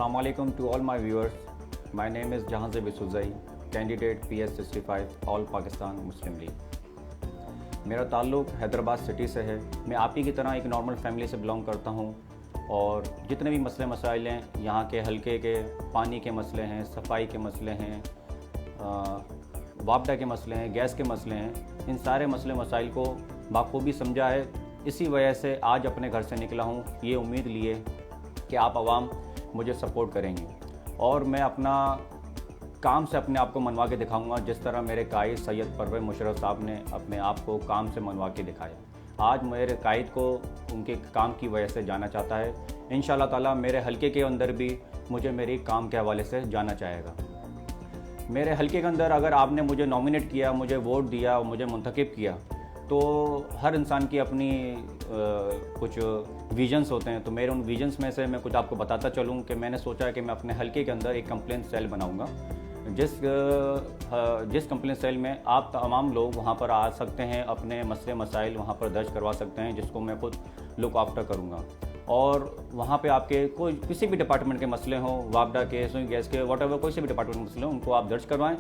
Assalamu alaikum to all my viewers. My name is Jahanzeb Isuzai, candidate PS65 All Pakistan Muslim League. मेरा ताल्लुक़ Hyderabad city से है। मैं आप ही की तरह एक नॉर्मल फैमिली से बिलोंग करता हूँ और जितने भी मसले मसाइल हैं, यहाँ के हल्के के पानी के मसले हैं, सफाई के मसले हैं, वापडा के मसले हैं, गैस के मसले हैं, इन सारे मसले मसाइल को बाखूबी समझा है। इसी वजह से आज अपने घर से निकला हूँ ये उम्मीद लिए कि आप आवाम मुझे सपोर्ट करेंगे और मैं अपना काम से अपने आप को मनवा के दिखाऊंगा, जिस तरह मेरे कायद सैयद परवेज़ मुशर्रफ साहब ने अपने आप को काम से मनवा के दिखाया। आज मेरे कायद को उनके काम की वजह से जाना चाहता है। इंशाअल्लाह ताला मेरे हलके के अंदर भी मुझे मेरी काम के हवाले से जाना चाहेगा। मेरे हलके के अंदर अगर आपने मुझे नॉमिनेट किया, मुझे वोट दिया और मुझे मुंतखब किया, तो हर इंसान की अपनी कुछ विजन्स होते हैं। तो मेरे उन विजन्स में से मैं कुछ आपको बताता चलूँ कि मैंने सोचा है कि मैं अपने हलके के अंदर एक कंप्लेंट सेल बनाऊंगा, जिस कंप्लेंट सेल में आप तमाम लोग वहां पर आ सकते हैं, अपने मसले मसाइल वहां पर दर्ज करवा सकते हैं, जिसको मैं खुद लुक आफ्टर करूँगा। और वहाँ पे आपके कोई किसी भी डिपार्टमेंट के मसले हों, वापडा के, सुई गैस के, वॉटेवर कोई से भी डिपार्टमेंट के मसले हों, उनको आप दर्ज करवाएं,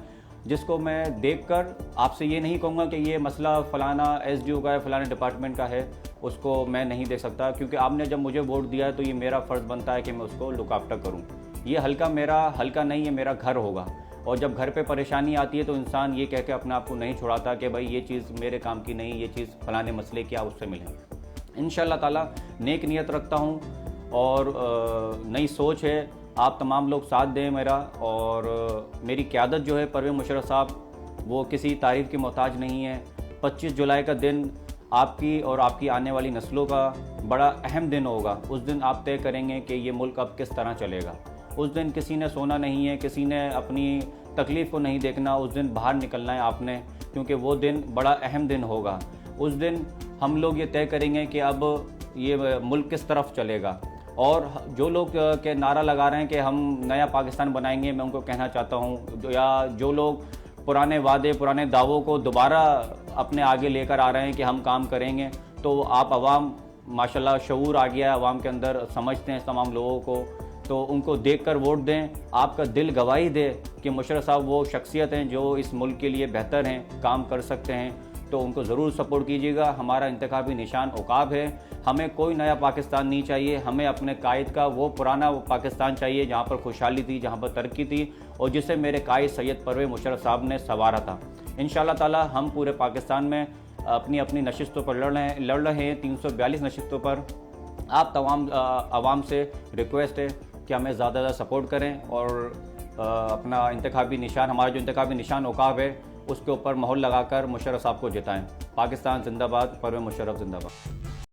जिसको मैं देखकर आपसे ये नहीं कहूँगा कि ये मसला फ़लाना एसडीओ का है, फ़लाने डिपार्टमेंट का है, उसको मैं नहीं देख सकता, क्योंकि आपने जब मुझे वोट दिया है तो ये मेरा फ़र्ज़ बनता है कि मैं उसको लुक आफ्टर करूँ। ये हल्का मेरा हल्का नहीं है, मेरा घर होगा। और जब घर पे परेशानी आती है तो इंसान ये कह के अपने आप को नहीं छुड़ाता कि भाई ये चीज़ मेरे काम की नहीं, ये चीज़ फ़लाने मसले की, आप उससे मिलें। इंशाअल्लाह ताला नेक नियत रखता हूँ और नई सोच है। आप तमाम लोग साथ दें मेरा, और मेरी क़यादत जो है परवेज़ मुशर्रफ साहब, वो किसी तारीफ़ की मोहताज नहीं है। 25 जुलाई का दिन आपकी और आपकी आने वाली नस्लों का बड़ा अहम दिन होगा। उस दिन आप तय करेंगे कि ये मुल्क अब किस तरह चलेगा। उस दिन किसी ने सोना नहीं है, किसी ने अपनी तकलीफ़ को नहीं देखना। उस दिन बाहर निकलना है आपने, क्योंकि वो दिन बड़ा अहम दिन होगा। उस दिन हम लोग ये तय करेंगे कि अब ये मुल्क किस तरफ चलेगा। और जो लोग के नारा लगा रहे हैं कि हम नया पाकिस्तान बनाएंगे, मैं उनको कहना चाहता हूँ, या जो लोग पुराने वादे, पुराने दावों को दोबारा अपने आगे लेकर आ रहे हैं कि हम काम करेंगे, तो आप अवाम माशाल्लाह शऊर आ गया है अवाम के अंदर, समझते हैं तमाम लोगों को, तो उनको देखकर वोट दें। आपका दिल गवाही दे कि मुशर्रफ साहब वो शख्सियत हैं जो इस मुल्क के लिए बेहतर हैं, काम कर सकते हैं, तो उनको ज़रूर सपोर्ट कीजिएगा। हमारा इंतखाबी निशान औकाब है। हमें कोई नया पाकिस्तान नहीं चाहिए, हमें अपने कायद का वो पुराना पाकिस्तान चाहिए जहाँ पर खुशहाली थी, जहाँ पर तरक्की थी, और जिसे मेरे कायद सैयद परवेज़ मुशर्रफ साहब ने संवारा था। इंशाअल्लाह ताला हम पूरे पाकिस्तान में अपनी अपनी नशिस्तों पर लड़ रहे हैं, 342 नशिस्तों पर। आप तमाम आवाम से रिक्वेस्ट है कि हमें ज़्यादा सपोर्ट करें और अपना इंतखाबी निशान, हमारा जो इंतखाबी निशान औकाब है, उसके ऊपर मोहर लगाकर मुशर्रफ साहब को जिताएं। पाकिस्तान जिंदाबाद, परवेज़ मुशर्रफ जिंदाबाद।